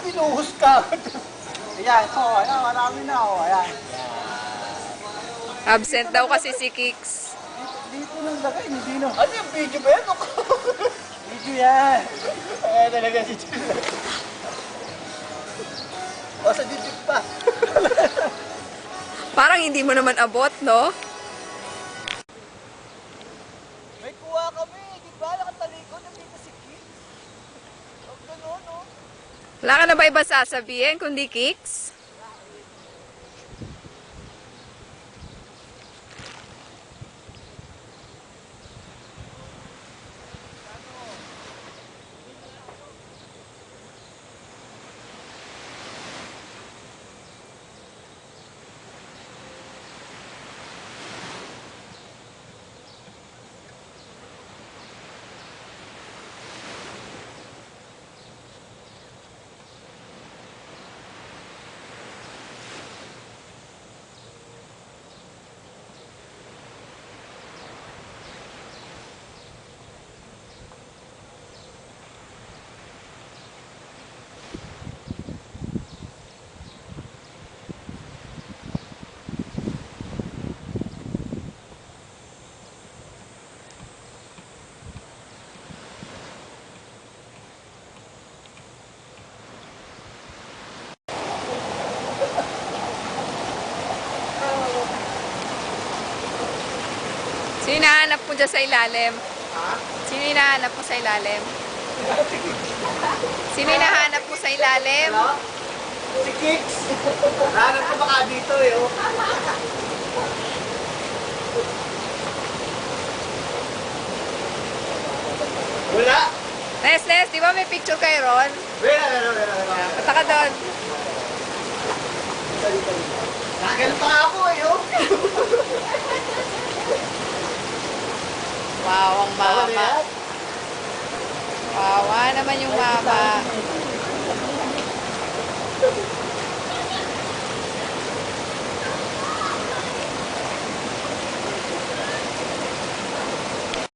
binuhos ka. Ayan, ayan, marami na, ayan. Absent daw kasi si Kicks. Dito nang lagay, hindi na. Ano yung video ba yan? Video yan. Ayan talaga si Jim. O, sa YouTube pa. Parang hindi mo naman abot, no? May kuha kami, di ba? Nakatalikod, nandito si Kim. Huwag ganun, no? Wala ka na ba iba sasabihin kundi Kicks? Sino hinahanap mo dyan sa ilalim? Ha? Sino hinahanap mo sa ilalim? Sino hinahanap mo sa ilalim? Ano? Si Kicks. Hanap ko baka dito eh, oh. Wala. Les, di ba may picture kay Ron? Wala. Punta ka doon. Nakakal pa ako eh, oh. Wow, ang mama. Wawa naman yung mama.